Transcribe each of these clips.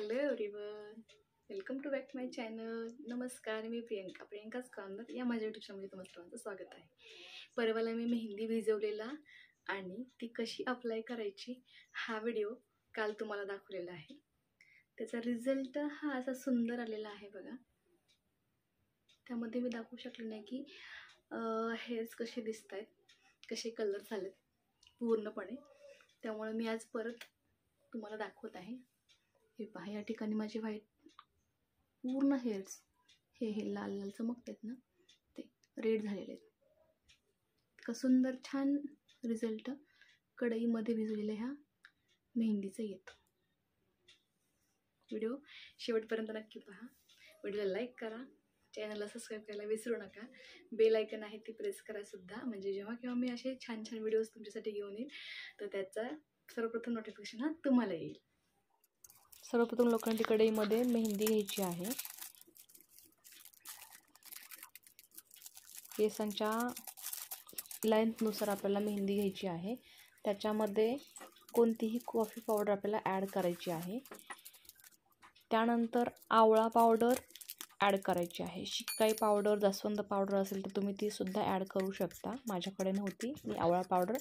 Hello everyone, welcome to back to my channel. नमस्कार, मी प्रियंकाच corner या माझ्या यूट्यूब चॅनलमध्ये तुम्हाला सर्वांचं स्वागत आहे. परवाला मी मेहंदी भिजवलेला आणि ती कशी अप्लाय करायची हा व्हिडिओ काल तुम्हाला दाखवलेला आहे. त्याचा रिझल्ट हा असा सुंदर आलेला आहे बघा. त्यामध्ये मी दाखवू शकले नाही की हेअर्स कसे दिसत आहेत, कसे कलर झालेत पूर्णपणे. त्यामुळे मी आज परत तुम्हाला दाखवत आहे. हे पहा, या ठिकाणी माझे व्हाईट पूर्ण हेअर्स हे लाल लाल चमकतात ना, ते रेड झालेले आहेत. इतका सुंदर छान रिझल्ट कढईमध्ये भिजवलेल्या ह्या मेहंदीचा येतो. व्हिडिओ शेवटपर्यंत नक्की पहा. व्हिडिओला लाईक करा, चॅनलला सबस्क्राईब करायला विसरू नका. बेल आयकन आहे ती प्रेस करा सुद्धा, म्हणजे जेव्हा केव्हा मी असे छान छान व्हिडिओज तुमच्यासाठी घेऊन येईल तर त्याचा सर्वप्रथम नोटिफिकेशन हा तुम्हाला येईल. सर्वप्रथम लोखंडी कढईमध्ये मेहंदी घ्यायची आहे. केसांच्या लेंथनुसार आपल्याला मेहंदी घ्यायची आहे. त्याच्यामध्ये कोणतीही कॉफी पावडर आपल्याला ॲड करायची आहे. त्यानंतर आवळा पावडर ॲड करायची आहे. शिकाई पावडर, जास्वंद पावडर असेल तर तुम्ही ती सुद्धा ॲड करू शकता. माझ्याकडे नव्हती, मी आवळा पावडर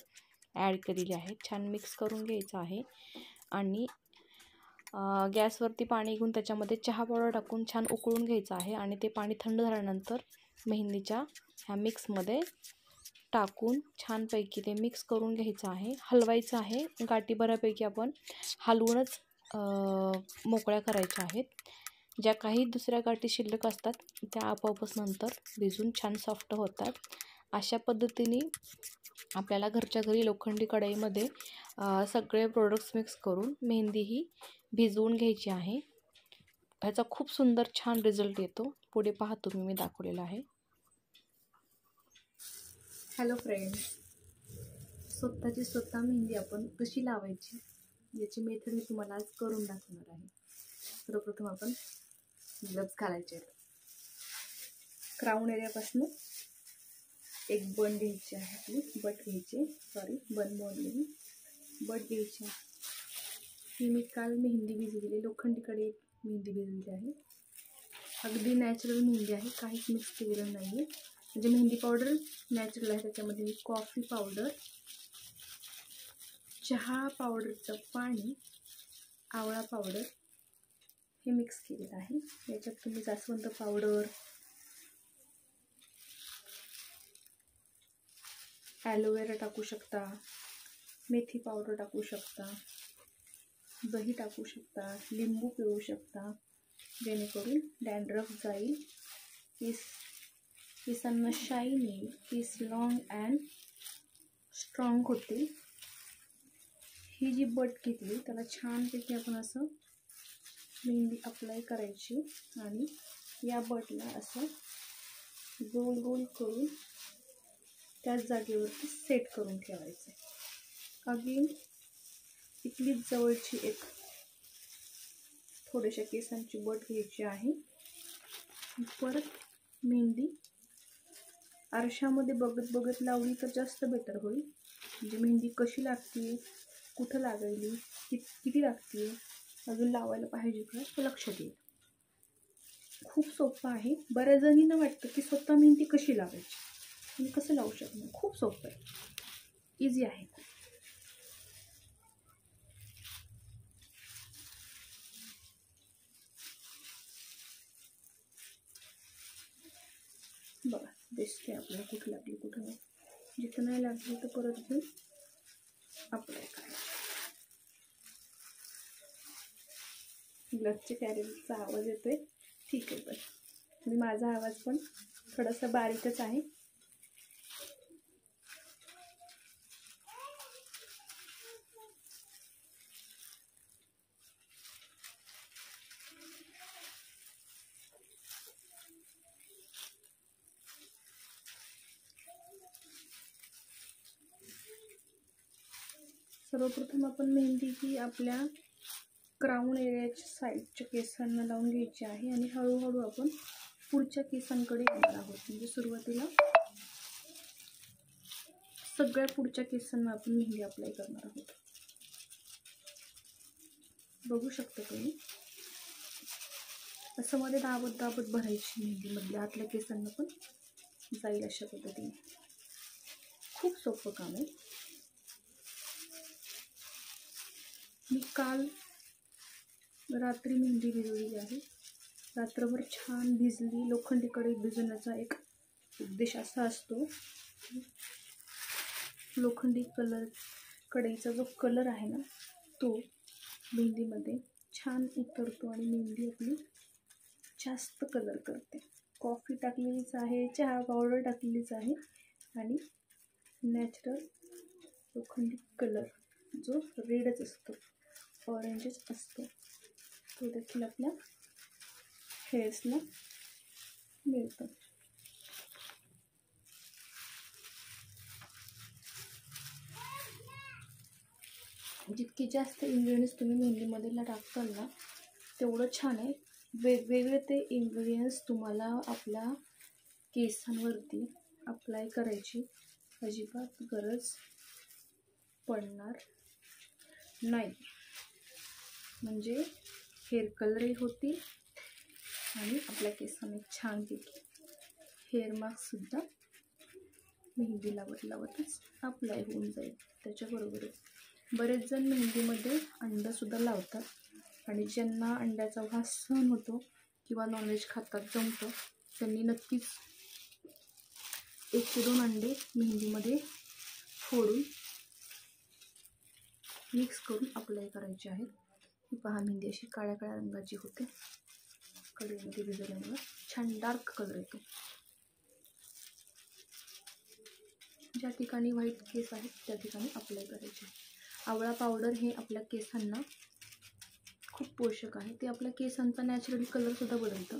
ॲड केलेली आहे. छान मिक्स करून घ्यायचं आहे आणि गॅसवरती पाणी घेऊन त्याच्यामध्ये चहा पावडर टाकून छान उकळून घ्यायचं आहे. आणि ते पाणी थंड झाल्यानंतर मेहंदीच्या ह्या मिक्समध्ये टाकून छानपैकी ते मिक्स करून घ्यायचं आहे. हलवायचं आहे. गाठी बऱ्यापैकी आपण हलवूनच मोकळ्या करायच्या आहेत. ज्या काही दुसऱ्या गाठी शिल्लक असतात त्या आपोआपच नंतर भिजून छान सॉफ्ट होतात. अशा पद्धतीने आपल्याला घरच्या घरी लोखंडी कढईमध्ये सगळे प्रोडक्ट्स मिक्स करून मेहंदी ही भिजवून घ्यायची आहे. ह्याचा खूप सुंदर छान रिझल्ट येतो. पुढे पहा तुम्ही, मी दाखवलेला आहे. हॅलो फ्रेंड, स्वतःची स्वतः मेहंदी आपण कशी लावायची याची मेथड मी तुम्हाला आज करून दाखवणार आहे. सर्वप्रथम आपण ग्लव्स घालायचे आहेत. क्राऊन एरियापासून एक बन घ्यायची आहे, आपली बट घ्यायची, बन मोडलेली बट घ्यायची. ही मी काल मेहंदी भिजवलेली लोखंडी कढईत मेहंदी भिजवली आहे. अगदी नॅचरल मेहंदी आहे, काहीच मिक्स केलेलं नाही आहे. म्हणजे मेहंदी पावडर नॅचरल आहे. त्याच्यामध्ये मी कॉफी पावडर, चहा पावडरचं पाणी, आवळा पावडर हे मिक्स केलेलं आहे. याच्यात तुम्ही जास्वंद पावडर, ॲलोवेरा टाकू शकता, मेथी पावडर टाकू शकता, दही टाकू शकता, लिंबू पिळू शकता, जेणेकरून डॅन्ड्रफ जाईल, केसांना shiny, case long and strong होतील. ही जी बट घेतली त्याला छानपैकी आपण असं मेहंदी अप्लाय करायची आणि या बटला असं गोल गोल करून त्याच जागेवरती सेट करून ठेवायचं. अगेन इथलीच जवळची एक थोड्याशा केसांची बट घ्यायची आहे. परत मेहंदी आरशामध्ये बघत बघत लावली तर जास्त बेटर होईल. म्हणजे मेहंदी कशी लागते, कुठं लागायली, किती लागते, अजून लावायला पाहिजे का ते लक्षात येईल. खूप सोपं आहे. बऱ्याच जणींना वाटतं की स्वतः मेहंदी कशी लावायची आणि कसं लावू शकणार. खूप सोपं आहे, इझी आहे. बघा, दिसते आपल्याला कुठं लागली कुठं नाही. जिथं नाही लागली तर परत घेऊन अप्लाय करायचं. ग्लव्सच्या कॅरीचा आवाज येतोय, ठीक आहे, पण माझा आवाज पण थोडासा बारीकच आहे. सर्वप्रथम आपण मेहंदी ही आपल्या क्राऊन एरियाच्या साईडच्या केसांना लावून घ्यायची आहे आणि हळूहळू आपण पुढच्या केसांकडे येणार आहोत. म्हणजे सुरुवातीला सगळ्या पुढच्या केसांना आपण मेहंदी अप्लाय करणार आहोत. बघू शकता तुम्ही, असं मध्ये दाबत दाबत भरायची मेहंदीमधल्या आतल्या केसांना पण जाईल अशा पद्धतीने. खूप सोपं काम आहे. मी काल रात्री मेहंदी भिजवली आहे. रात्रभर छान भिजली. लोखंडी कढईत भिजवण्याचा एक उद्देश असा असतो, लोखंडी कढईचा जो कलर आहे ना तो मेहंदीमध्ये छान उतरतो आणि मेहंदी आपली जास्त कलर करते. कॉफी टाकलेलीच आहे, चहा पावडर टाकलेलीच आहे आणि नॅचरल लोखंडी कलर जो रेडच असतो, ऑरेंजच असतो, तो देखील आपल्या हेअर्सला मिळतो. जितकी जास्त इन्ग्रेडियंट्स तुम्ही मेहंदीमध्ये टाकताल ना तेवढं छान आहे. वेगवेगळे ते इन्ग्रेडियंट्स तुम्हाला आपल्या केसांवरती अप्लाय करायची अजिबात गरज पडणार नाही. म्हणजे हेअर कलरही होतील आणि आपल्या केसांना छानपैकी हेअर मास्कसुद्धा मेहंदी लावतच अप्लाय होऊन जाईल. त्याच्याबरोबरच बरेच जण मेहंदीमध्ये अंडासुद्धा लावतात आणि ज्यांना अंड्याचा वास सहन होतो किंवा नॉनव्हेज खातात जमतं त्यांनी नक्कीच 1 ते 2 अंडे मेहंदीमध्ये फोडून मिक्स करून अप्लाय करायचे आहेत. ही पहा मेहंदी अशी काळ्या काळ्या रंगाची होते. कढईमध्ये भिजवल्यामुळे छान डार्क कलर येतो. ज्या ठिकाणी व्हाईट केस आहेत त्या ठिकाणी अप्लाय करायचे. आवळा पावडर हे आपल्या केसांना खूप पोषक आहे. ते आपल्या केसांचा नॅचरली कलरसुद्धा बदलतं.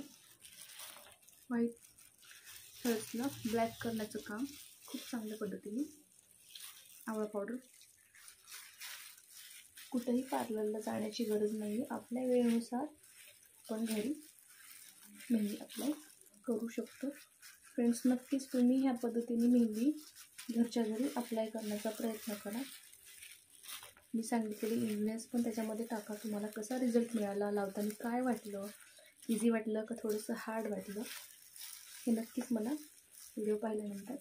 व्हाईट हेअर्सला ब्लॅक करण्याचं काम खूप चांगल्या पद्धतीने आवळा पावडर. कुठेही पार्लरला जाण्याची गरज नाही. आपल्या वेळेनुसार आपण घरी मेहंदी अप्लाय करू शकतो. फ्रेंड्स, नक्कीच तुम्ही ह्या पद्धतीने मेहंदी घरच्या घरी अप्लाय करण्याचा प्रयत्न करा. मी सांगितलेले इन्ग्रेडियंट्स पण त्याच्यामध्ये टाका. तुम्हाला कसा रिझल्ट मिळाला, लावताना काय वाटलं, इझी वाटलं का थोडंसं हार्ड वाटलं, हे नक्कीच मला व्हिडिओ पाहिल्यानंतर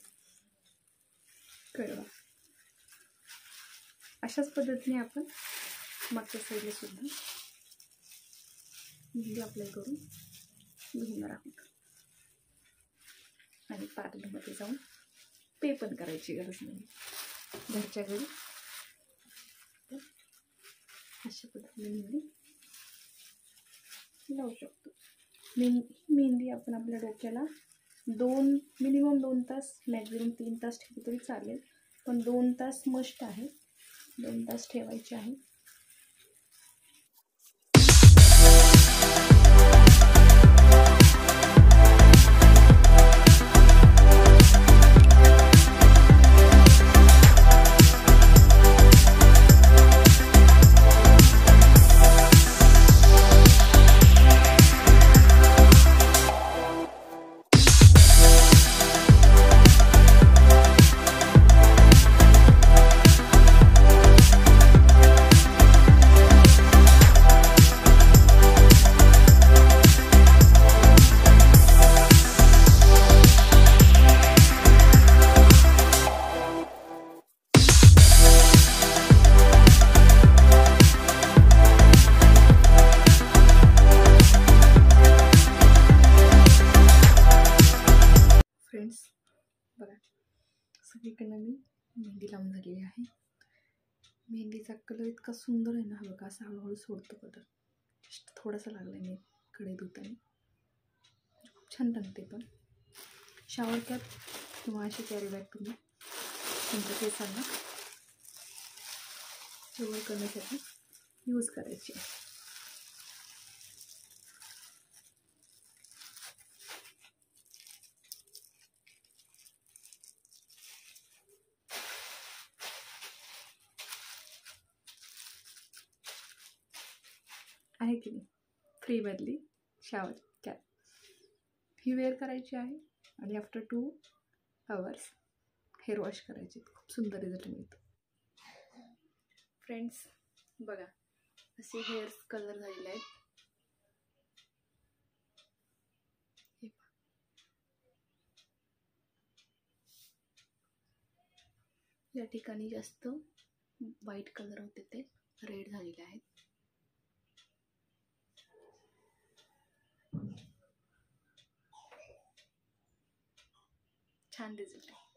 कळवा. अशाच पद्धतीने आपण मागच्या साईडला सुद्धा मेहंदी अप्लाय करून घेणार आहोत आणि पार्लरमध्ये जाऊन पे पण करायची गरज नाही. घरच्या घरी अशा पद्धतीने मेहंदी लावू शकतो. मेहंदी आपण आपल्या डोक्याला मिनिमम 2 तास, मॅक्झिमम 3 तास ठेवली तरी चालेल, पण 2 तास मस्ट आहे. 2 तास ठेवायचे आहे. बघा, सगळीकडनं मी मेहंदी लावून झालेली आहे. मेहंदीचा कलर इतका सुंदर आहे ना, बघा असा हळूहळू सोडतो कलर. जस्ट थोडासा लागला आहे मी कडे धुताना. खूप छान रंगते. पण शॉवर कॅप किंवा अशी कॅरी बॅग तुम्ही तुमच्या केसांना कव्हर करण्यासाठी यूज करायची आहे. आहे की नाही, फ्रीमधली शॉवर कॅप ही वेअर करायची आहे आणि आफ्टर 2 आवर्स हेअर वॉश करायचे. खूप सुंदर रिझल्ट मिळतो. फ्रेंड्स, बघा असे हेअर्स कलर झालेले आहेत. या ठिकाणी जास्त व्हाईट कलर होते ते रेड झालेले आहेत. छान रिझल्ट आहे.